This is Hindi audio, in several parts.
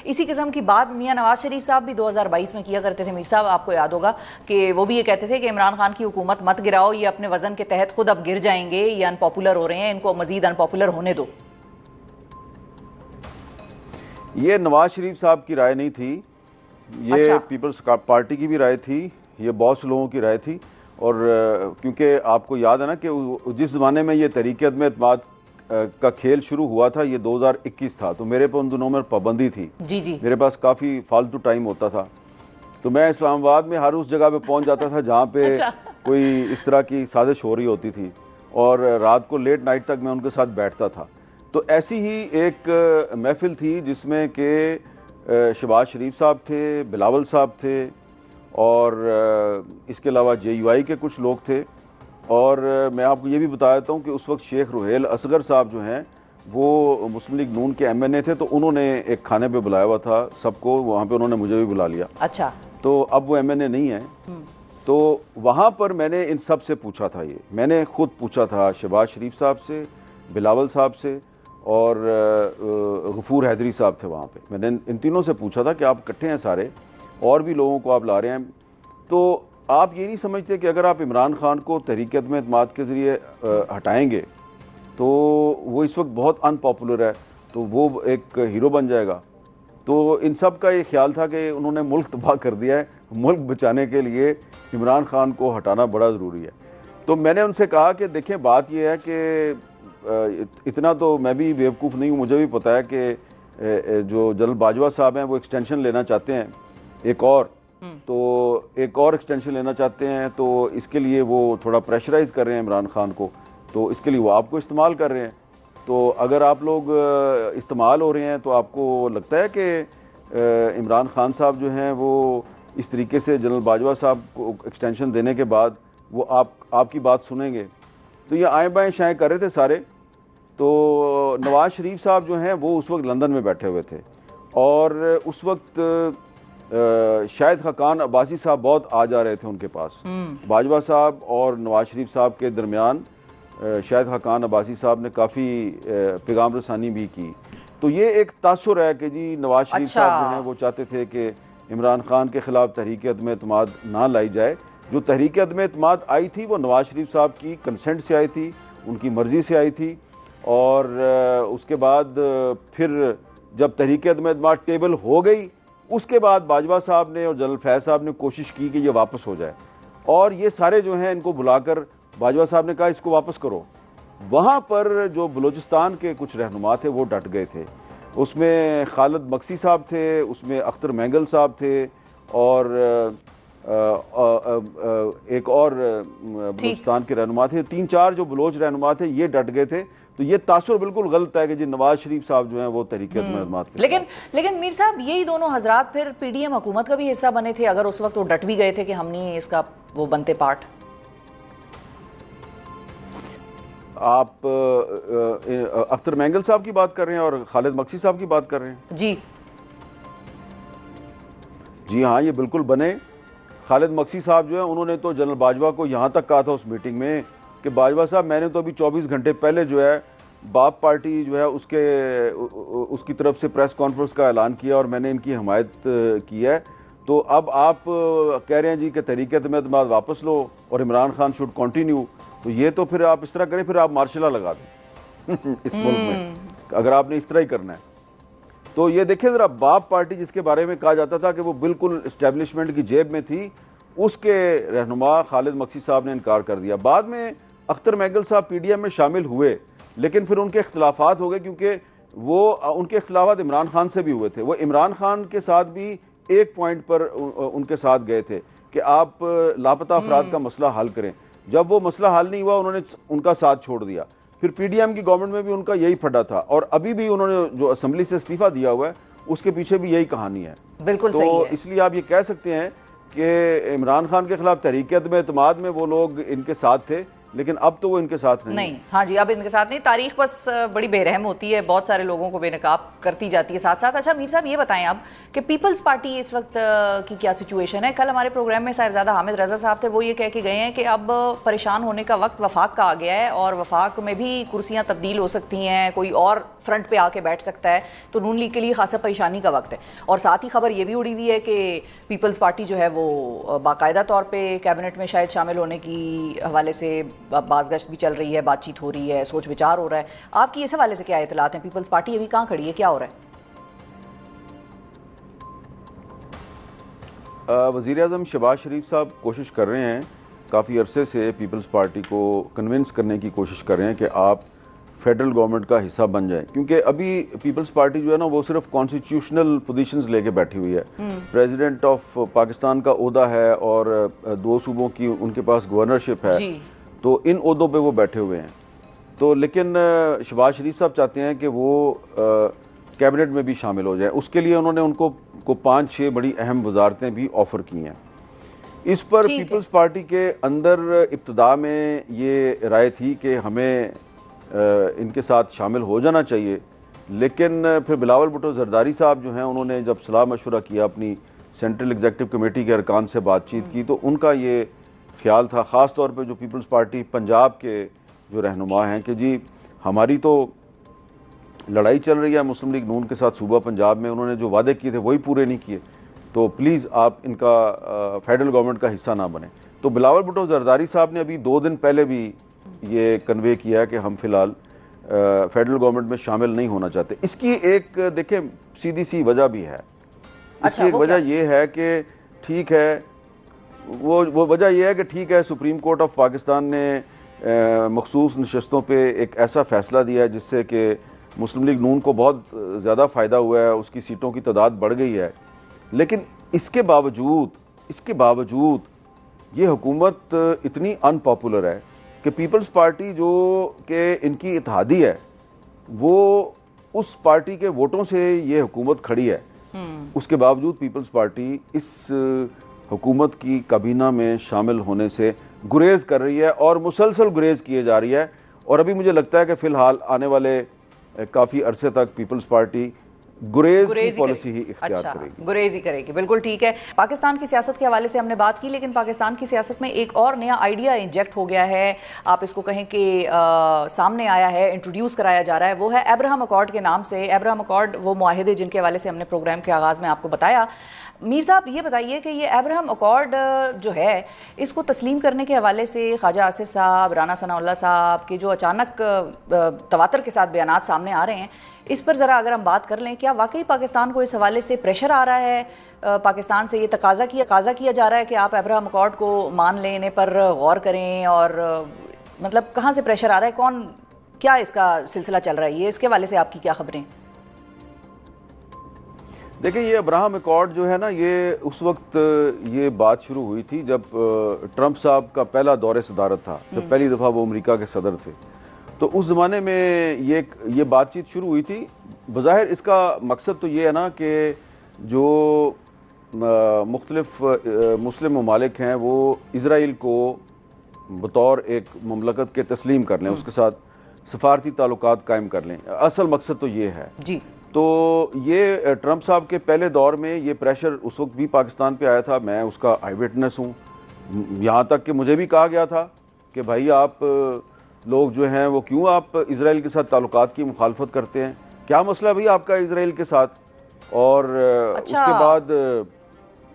इसी किस्म की बात मियां नवाज शरीफ साहब भी 2022 में किया करते थे। मीर साहब, आपको याद होगा कि वो भी ये कहते थे कि इमरान खान की हुकूमत मत गिराओ, ये अपने वजन के तहत खुद अब गिर जाएंगे, ये अनपॉपुलर हो रहे हैं, इनको मजीद अनपॉपुलर होने दो। ये नवाज शरीफ साहब की राय नहीं थी, ये अच्छा। पीपल्स पार्टी की भी राय थी, ये बहुत से लोगों की राय थी। और क्योंकि आपको याद है ना कि जिस ज़माने में ये तहरीक-ए-एतमाद का खेल शुरू हुआ था, ये 2021 था, तो मेरे पर उन दिनों में पाबंदी थी। जी जी। मेरे पास काफ़ी फालतू टाइम होता था, तो मैं इस्लामाबाद में हर उस जगह पे पहुंच जाता था जहाँ पे अच्छा। कोई इस तरह की साजिश हो रही होती थी, और रात को लेट नाइट तक मैं उनके साथ बैठता था। तो ऐसी ही एक महफिल थी जिसमें कि शहबाज शरीफ साहब थे, बिलावल साहब थे, और इसके अलावा JUI के कुछ लोग थे। और मैं आपको ये भी बता देता हूँ कि उस वक्त शेख रुहेल असगर साहब जो हैं वो मुस्लिम लीग नून के MNA थे, तो उन्होंने एक खाने पे बुलाया हुआ था सबको, वहाँ पे उन्होंने मुझे भी बुला लिया। अच्छा। तो अब वो MNA नहीं है, तो वहाँ पर मैंने इन सब से पूछा था, ये मैंने खुद पूछा था शहबाज शरीफ साहब से, बिलावल साहब से, और गफूर हैदरी साहब थे वहाँ पे। मैंने इन तीनों से पूछा था कि आप इकट्ठे हैं सारे, और भी लोगों को आप ला रहे हैं, तो आप ये नहीं समझते कि अगर आप इमरान खान को तहरीक-ए-एतमाद के ज़रिए हटाएंगे तो वो इस वक्त बहुत अनपॉपुलर है, तो वो एक हीरो बन जाएगा। तो इन सब का ये ख्याल था कि उन्होंने मुल्क तबाह कर दिया है, मुल्क बचाने के लिए इमरान खान को हटाना बड़ा ज़रूरी है। तो मैंने उनसे कहा कि देखें, बात ये है कि इतना तो मैं भी बेवकूफ़ नहीं हूँ, मुझे भी पता है कि जो जनरल बाजवा साहब हैं वो एक्सटेंशन लेना चाहते हैं, एक और एक्सटेंशन लेना चाहते हैं, तो इसके लिए वो थोड़ा प्रेशराइज़ कर रहे हैं इमरान खान को, तो इसके लिए वो आपको इस्तेमाल कर रहे हैं। तो अगर आप लोग इस्तेमाल हो रहे हैं तो आपको लगता है कि इमरान खान साहब जो हैं वो इस तरीके से जनरल बाजवा साहब को एक्सटेंशन देने के बाद वो आपकी बात सुनेंगे? तो ये आए बाएँ शाएँ कर रहे थे सारे। तो नवाज शरीफ साहब जो हैं वो उस वक्त लंदन में बैठे हुए थे, और उस वक्त शाहिद खाकान अब्बासी साहब बहुत आ जा रहे थे उनके पास। बाजवा साहब और नवाज शरीफ साहब के दरमियान शाहिद खाकान अब्बासी साहब ने काफ़ी पैगाम रसानी भी की। तो ये एक तासुर है कि जी नवाज शरीफ साहब जो हैं वो चाहते थे कि इमरान खान के ख़िलाफ़ तहरीक-ए-एतमाद ना लाई जाए। जो तहरीक-ए-एतमाद आई थी वो नवाज शरीफ साहब की कंसेंट से आई थी, उनकी मर्ज़ी से आई थी, और उसके बाद फिर जब तहरीक-ए-एतमाद टेबल हो गई, उसके बाद बाजवा साहब ने और जनरल फैज़ साहब ने कोशिश की कि ये वापस हो जाए, और ये सारे जो हैं इनको बुलाकर बाजवा साहब ने कहा इसको वापस करो। वहाँ पर जो बलूचिस्तान के कुछ रहनुमा थे वो डट गए थे, उसमें खालिद मक्सी साहब थे, उसमें अख्तर मैंगल साहब थे, और एक और बलूचिस्तान के रहनुमा थे। 3-4 जो बलोच रहनुमा थे ये डट गए थे। तो ये तासुर बिल्कुल गलत है कि जी नवाज शरीफ साहब जो हैं वो तहरीक-ए-एतमाद के। लेकिन मीर साहब यही दोनों हजरात फिर PDM हुकूमत का भी हिस्सा बने थे, अगर उस वक्त वो डट भी गए थे कि हम नहीं इसका वो बनते पार्ट। आप अख्तर मैंगल साहब की बात कर रहे हैं और खालिद मक्सी साहब की बात कर रहे हैं? जी हाँ, ये बिल्कुल बने। खालिद मक्सी साहब जो है उन्होंने तो जनरल बाजवा को यहाँ तक कहा था उस मीटिंग में कि बाजवा साहब, मैंने तो अभी 24 घंटे पहले जो है बाप पार्टी जो है उसकी तरफ से प्रेस कॉन्फ्रेंस का ऐलान किया और मैंने इनकी हमायत की है। तो अब आप कह रहे हैं जी कि तहरीक-ए-एतमाद वापस लो और इमरान खान शुड कंटिन्यू, तो ये तो फिर आप इस तरह करें, फिर आप मार्शल लॉ लगा दें इस मुल्क में, अगर आपने इस तरह ही करना है। तो ये देखिए ज़रा, बाप पार्टी जिसके बारे में कहा जाता था कि वो बिल्कुल इस्टेब्लिशमेंट की जेब में थी, उसके रहनुमा खालिद मक्सी साहब ने इनकार कर दिया। बाद में अख्तर मैंगल साहब PDM में शामिल हुए, लेकिन फिर उनके इख्तलाफात हो गए, क्योंकि वो उनके इख्तलाफात इमरान खान से भी हुए थे। वो इमरान खान के साथ भी एक पॉइंट पर उनके साथ गए थे कि आप लापता अफराद का मसला हल करें। जब वो मसला हल नहीं हुआ, उन्होंने उनका साथ छोड़ दिया। फिर PDM की गवर्नमेंट में भी उनका यही फटा था, और अभी भी उन्होंने जो असेंबली से इस्तीफा दिया हुआ है उसके पीछे भी यही कहानी है। बिल्कुल तो सही है। इसलिए आप ये कह सकते हैं कि इमरान खान के खिलाफ तहरीक-ए-एतमाद में वो लोग इनके साथ थे, लेकिन अब तो वो इनके साथ नहीं। हाँ जी, अब इनके साथ नहीं। तारीख बस बड़ी बेरहम होती है, बहुत सारे लोगों को बेनकाब करती जाती है साथ साथ। अच्छा मीर साहब ये बताएं आप कि पीपल्स पार्टी इस वक्त की क्या सिचुएशन है? कल हमारे प्रोग्राम में साहिबजादा हामिद रजा साहब थे, वो ये कह के गए हैं कि अब परेशान होने का वक्त वफाक का आ गया है और वफाक में भी कुर्सियाँ तब्दील हो सकती हैं, कोई और फ्रंट पे आके बैठ सकता है, तो नून लीग के लिए खासा परेशानी का वक्त है। और साथ ही खबर ये भी उड़ी हुई है कि पीपल्स पार्टी जो है वो बाकायदा तौर पर कैबिनेट में शायद शामिल होने की हवाले से बाज़गश्त भी चल रही है, बातचीत हो रही है, सोच विचार हो रहा है। आपकी इस हवाले से क्या इतलात हैं? पीपल्स पार्टी अभी कहाँ खड़ी है, क्या हो रहा है? वज़ीर आज़म शहबाज शरीफ साहब कोशिश कर रहे हैं, काफ़ी अरसे से पीपल्स पार्टी को कन्विंस करने की कोशिश कर रहे हैं कि आप फेडरल गवर्नमेंट का हिस्सा बन जाएं, क्योंकि अभी पीपल्स पार्टी जो है ना वो सिर्फ कॉन्स्टिट्यूशनल पोजीशंस लेके बैठी हुई है। प्रेसिडेंट ऑफ पाकिस्तान का ओहदा है और 2 सूबों की उनके पास गवर्नरशिप है, तो इन ओहदों पे वो बैठे हुए हैं। तो लेकिन शहबाज शरीफ साहब चाहते हैं कि वो कैबिनेट में भी शामिल हो जाए। उसके लिए उन्होंने उनको 5-6 बड़ी अहम वजारतें भी ऑफर की हैं। इस पर पीपल्स पार्टी के अंदर इब्तिदा में ये राय थी कि हमें इनके साथ शामिल हो जाना चाहिए, लेकिन फिर बिलावल भुट्टो जरदारी साहब जो हैं उन्होंने जब सलाह मशवरा किया, अपनी सेंट्रल एग्जीक्यूटिव कमेटी के अरकान से बातचीत की, तो उनका ये ख्याल था, ख़ास तौर पे जो पीपल्स पार्टी पंजाब के जो रहनुमा हैं, कि जी हमारी तो लड़ाई चल रही है मुस्लिम लीग नून के साथ सूबा पंजाब में, उन्होंने जो वादे किए थे वही पूरे नहीं किए, तो प्लीज़ आप इनका फेडरल गवर्नमेंट का हिस्सा ना बने। तो बिलावल भुट्टो जरदारी साहब ने अभी 2 दिन पहले भी ये कन्वे किया है कि हम फिलहाल फेडरल गवर्नमेंट में शामिल नहीं होना चाहते। इसकी एक देखें सीधी सी वजह भी है। इसकी एक वजह यह है कि ठीक है, वो वजह यह है कि ठीक है, सुप्रीम कोर्ट ऑफ पाकिस्तान ने मखसूस नशस्तों पे एक ऐसा फैसला दिया है जिससे कि मुस्लिम लीग नून को बहुत ज़्यादा फ़ायदा हुआ है, उसकी सीटों की तादाद बढ़ गई है। लेकिन इसके बावजूद ये हुकूमत इतनी अनपॉपुलर है कि पीपल्स पार्टी जो कि इनकी इत्तेहादी है, वो उस पार्टी के वोटों से ये हुकूमत खड़ी है। उसके बावजूद पीपल्स पार्टी इस हुकूमत की काबीना में शामिल होने से गुरेज कर रही है और मुसलसल गुरेज किए जा रही है। और अभी मुझे लगता है कि फ़िलहाल आने वाले काफ़ी अरसे तक पीपल्स पार्टी गुरेज की पॉलिसी ही इख्तियार करेगी। गुरेज ही करेगी, बिल्कुल ठीक है। पाकिस्तान की सियासत के हवाले से हमने बात की, लेकिन पाकिस्तान की सियासत में एक और नया आइडिया इंजेक्ट हो गया है, आप इसको कहें कि सामने आया है, इंट्रोड्यूस कराया जा रहा है, वो है अब्राहम अकॉर्ड के नाम से। अब्राहम अकॉर्ड वो मुआहिदे जिनके हवाले से हमने प्रोग्राम के आगाज़ में आपको बताया। मीर साहब ये बताइए कि ये अब्राहम अकॉर्ड जो है, इसको तस्लीम करने के हवाले से ख्वाजा आसिफ साहब, राना सनाउल्लाह साहब के जो अचानक तवातर के साथ बयानात सामने आ रहे हैं, इस पर ज़रा अगर हम बात कर लें, क्या वाकई पाकिस्तान को इस हवाले से प्रेशर आ रहा है? पाकिस्तान से ये तकाजा किया जा रहा है कि आप अब्राहम अकॉर्ड को मान लें, इन्हें पर गौर करें, और मतलब कहाँ से प्रेशर आ रहा है, कौन क्या इसका सिलसिला चल रहा है, ये इसके हवाले से आपकी क्या खबरें? देखिए, ये अब्राहम अकॉर्ड जो है ना, ये उस वक्त ये बात शुरू हुई थी जब ट्रंप साहब का पहला दौरे सदारत था, जब पहली दफ़ा वो अमेरिका के सदर थे। तो उस ज़माने में ये बातचीत शुरू हुई थी। बज़ाहिर इसका मकसद तो ये है ना कि जो मुख्तलिफ मुस्लिम ममालिक हैं वो इज़राइल को बतौर एक ममलकत के तस्लीम कर लें, उसके साथ सफारती ताल्लुकात कायम कर लें। असल मकसद तो ये है जी। तो ये ट्रंप साहब के पहले दौर में ये प्रेशर उस वक्त भी पाकिस्तान पे आया था, मैं उसका आई विटनेस हूँ। यहाँ तक कि मुझे भी कहा गया था कि भाई आप लोग जो हैं वो क्यों आप इज़राइल के साथ ताल्लुकात की मुखालफत करते हैं, क्या मसला भाई आपका इज़राइल के साथ। और उसके बाद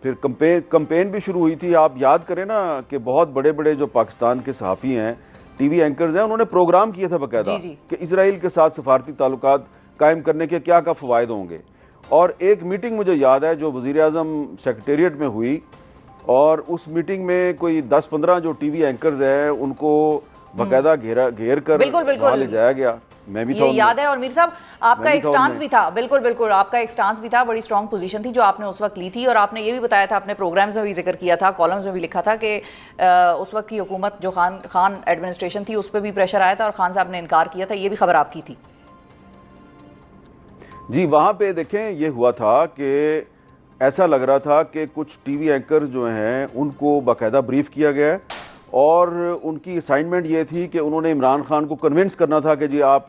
फिर कंपेन भी शुरू हुई थी। आप याद करें ना कि बहुत बड़े बड़े जो पाकिस्तान के सहाफ़ी हैं, टीवी एंकर्स हैं, उन्होंने प्रोग्राम किया था बाकायदा कि इज़राइल के साथ सफारती ताल्लुकात कायम करने के क्या क्या फ़वायद होंगे। और एक मीटिंग मुझे याद है जो वज़ीर आज़म सेक्रेटेरिएट में हुई, और उस मीटिंग में कोई 10-15 जो टीवी एंकर्स हैं उनको बाकायदा घेर कर ले जाया गया। मैं भी ये याद है। और मीर साहब आपका एक स्टांस भी था, बिल्कुल आपका एक स्टांस भी था, बड़ी स्ट्रॉन्ग पोजीशन थी जो आपने उस वक्त ली थी, और आपने ये भी बताया था, अपने प्रोग्राम्स में भी जिक्र किया था, कॉलम्स में भी लिखा था कि उस वक्त की हुकूमत जो खान एडमिनिस्ट्रेशन थी उस पर भी प्रेशर आया था और खान साहब ने इनकार किया था। ये भी खबर आपकी थी जी। वहाँ पे देखें ये हुआ था कि ऐसा लग रहा था कि कुछ टीवी एंकर्स जो हैं उनको बाकायदा ब्रीफ किया गया है और उनकी असाइनमेंट ये थी कि उन्होंने इमरान खान को कन्विंस करना था कि जी आप